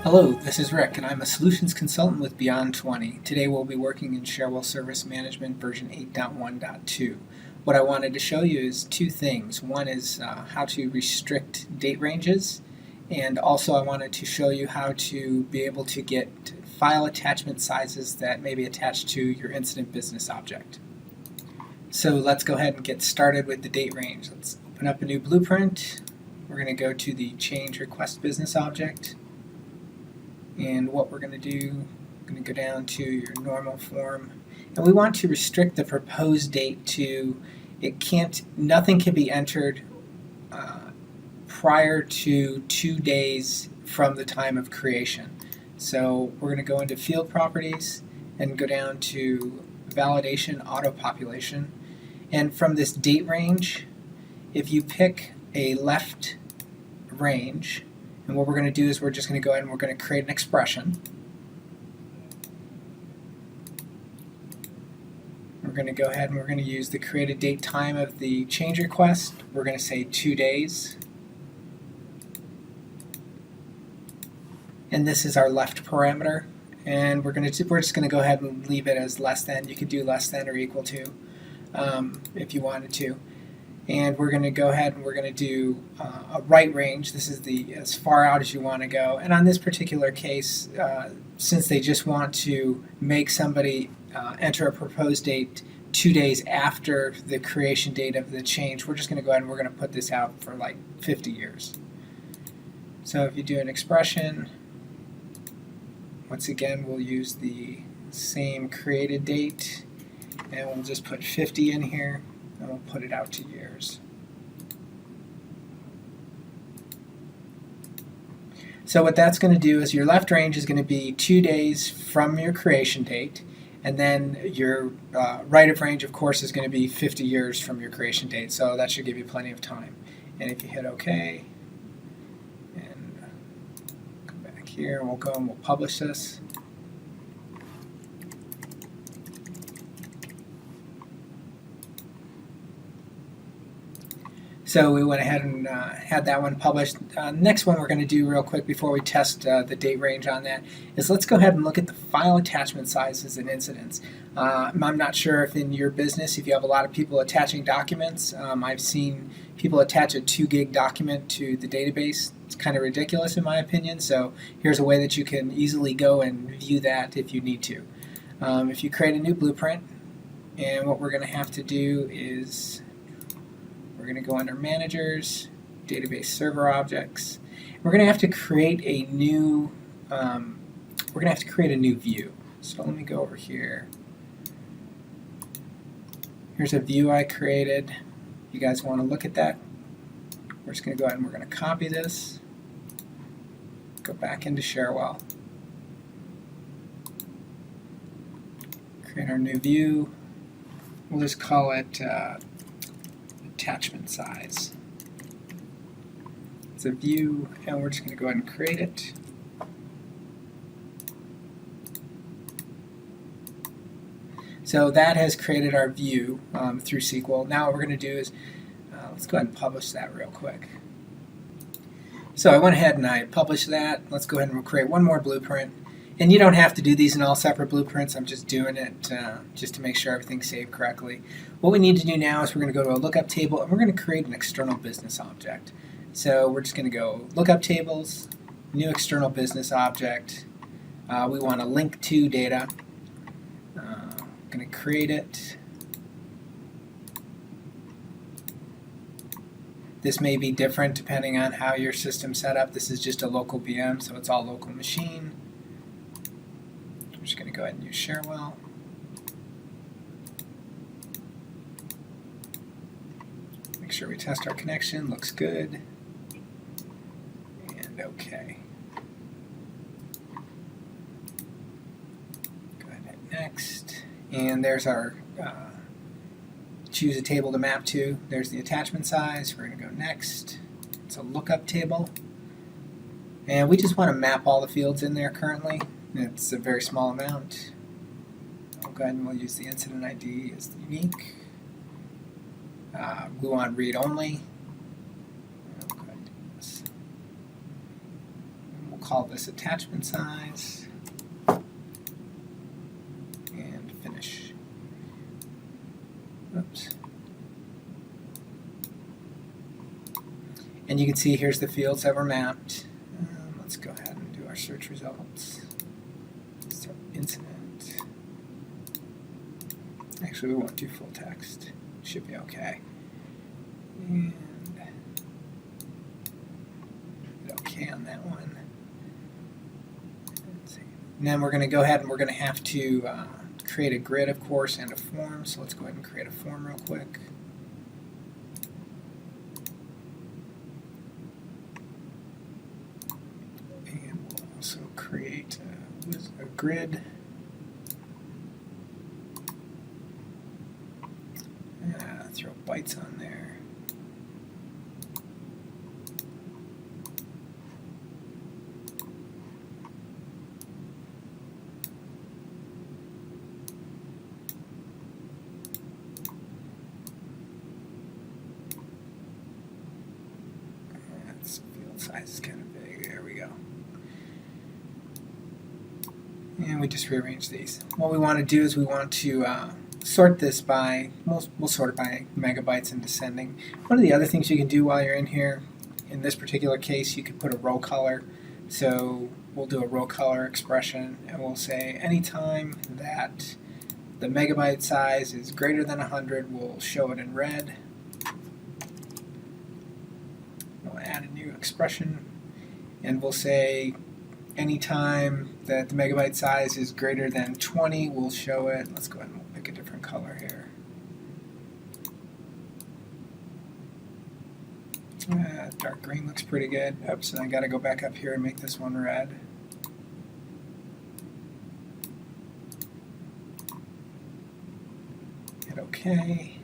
Hello, this is Rick, and I'm a solutions consultant with Beyond 20. Today we'll be working in Cherwell Service Management version 8.1.2. What I wanted to show you is two things. One is how to restrict date ranges, and also I wanted to show you how to be able to get file attachment sizes that may be attached to your incident business object. So let's go ahead and get started with the date range. Let's open up a new blueprint. We're going to go to the change request business object. And what we're going to do, we're going to go down to your normal form, and we want to restrict the proposed date to nothing can be entered prior to 2 days from the time of creation. So we're going to go into field properties and go down to validation auto population, and from this date range, if you pick a left range, and what we're going to do is we're just going to go ahead and we're going to create an expression. We're going to go ahead and we're going to use the created date time of the change request. We're going to say 2 days. And this is our left parameter. And we're just going to go ahead and leave it as less than. You could do less than or equal to if you wanted to. And we're going to go ahead and we're going to do a right range. This is as far out as you want to go. And on this particular case, since they just want to make somebody enter a proposed date 2 days after the creation date of the change, we're just going to go ahead and we're going to put this out for like 50 years. So if you do an expression, once again we'll use the same created date, and we'll just put 50 in here. And we'll put it out to years. So what that's going to do is your left range is going to be 2 days from your creation date, and then your right of range, of course, is going to be 50 years from your creation date. So that should give you plenty of time. And if you hit OK, and come back here, we'll go and we'll publish this. So we went ahead and had that one published. Next one we're going to do real quick before we test the date range on that is let's go ahead and look at the file attachment sizes and incidents. I'm not sure if in your business, if you have a lot of people attaching documents, I've seen people attach a 2 gig document to the database. It's kind of ridiculous in my opinion, so here's a way that you can easily go and view that if you need to. If you create a new blueprint, and what we're going to have to do is we're going to go under Managers, Database Server Objects. We're going to have to create a new. View. So let me go over here. Here's a view I created. You guys want to look at that? We're just going to go ahead and we're going to copy this. Go back into Cherwell. Create our new view. We'll just call it attachment size. It's a view, and we're just going to go ahead and create it. So that has created our view through SQL. Now what we're going to do is let's go ahead and publish that real quick. So I went ahead and I published that. Let's go ahead and we'll create one more blueprint. And you don't have to do these in all separate blueprints. I'm just doing it just to make sure everything's saved correctly. What we need to do now is we're going to go to a lookup table and we're going to create an external business object. So we're just going to go lookup tables, new external business object. We want to link to data. I'm going to create it. This may be different depending on how your system's set up. This is just a local VM, so it's all local machine. I'm just going to go ahead and use Cherwell. Make sure we test our connection. Looks good. And OK. Go ahead and hit next. And there's our choose a table to map to. There's the attachment size. We're going to go next. It's a lookup table. And we just want to map all the fields in there currently. It's a very small amount. I'll go ahead and we'll use the incident ID as unique. We want read only. I'll go ahead and do this. And we'll call this attachment size. And finish. Oops. And you can see here's the fields that were mapped. Let's go ahead and do our search results. Let's start incident. Actually, we won't do full text. Should be okay. And hit OK on that one. Let's see. And then we're going to go ahead and we're going to have to create a grid, of course, and a form. So let's go ahead and create a form real quick. And we'll also create a grid. Throw bytes on there. That's field size is kind of big. There we go. And we just rearrange these. What we want to do is we want to sort this by, we'll sort it by megabytes and descending. One of the other things you can do while you're in here, in this particular case, you could put a row color. So we'll do a row color expression, and we'll say anytime that the megabyte size is greater than 100, we'll show it in red. We'll add a new expression, and we'll say anytime that the megabyte size is greater than 20, we'll show it. Let's go ahead and pick a different color here. Dark green looks pretty good. Oops, and I got to go back up here and make this one red. Hit OK.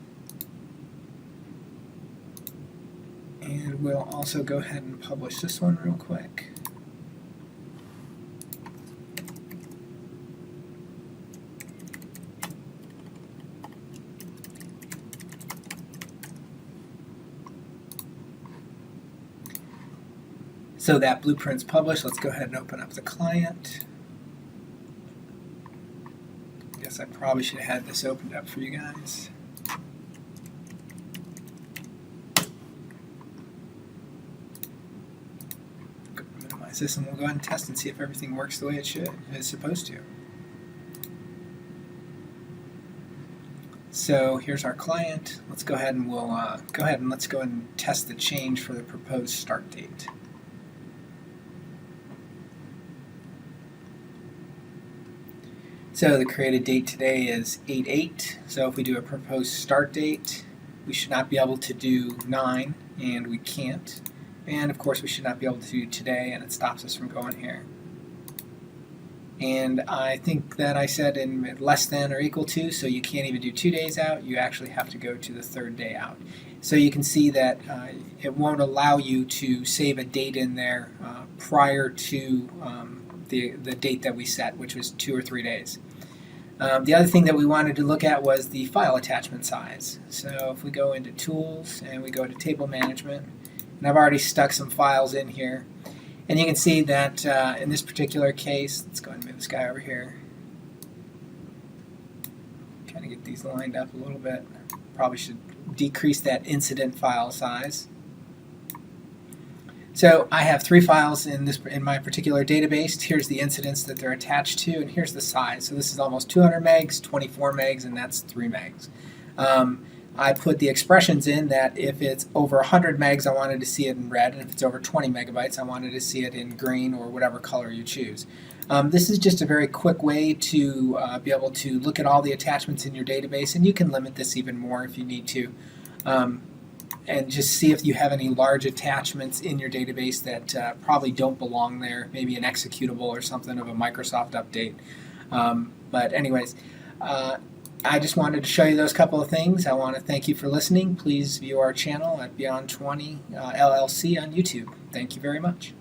And we'll also go ahead and publish this one real quick. So that blueprint's published. Let's go ahead and open up the client. I guess I probably should have had this opened up for you guys. Go minimize this and we'll go ahead and test and see if everything works the way it should. It's supposed to. So here's our client. Let's go ahead and we'll let's go and test the change for the proposed start date. So the created date today is 8/8. So if we do a proposed start date, we should not be able to do 9, and we can't. And of course we should not be able to do today, and it stops us from going here. And I think that I said in less than or equal to, so you can't even do 2 days out. You actually have to go to the 3rd day out. So you can see that it won't allow you to save a date in there prior to the date that we set, which was 2 or 3 days. The other thing that we wanted to look at was the file attachment size. So if we go into Tools and we go to Table Management, and I've already stuck some files in here, and you can see that in this particular case, let's go ahead and move this guy over here. Kind of get these lined up a little bit. Probably should decrease that incident file size. So I have 3 files in my particular database. Here's the incidents that they're attached to, and here's the size. So this is almost 200 megs, 24 megs, and that's 3 megs. I put the expressions in that if it's over 100 megs, I wanted to see it in red, and if it's over 20 megabytes, I wanted to see it in green or whatever color you choose. This is just a very quick way to be able to look at all the attachments in your database, and you can limit this even more if you need to. And just see if you have any large attachments in your database that probably don't belong there, maybe an executable or something of a Microsoft update. But anyways, I just wanted to show you those couple of things. I want to thank you for listening. Please view our channel at Beyond 20 LLC on YouTube. Thank you very much.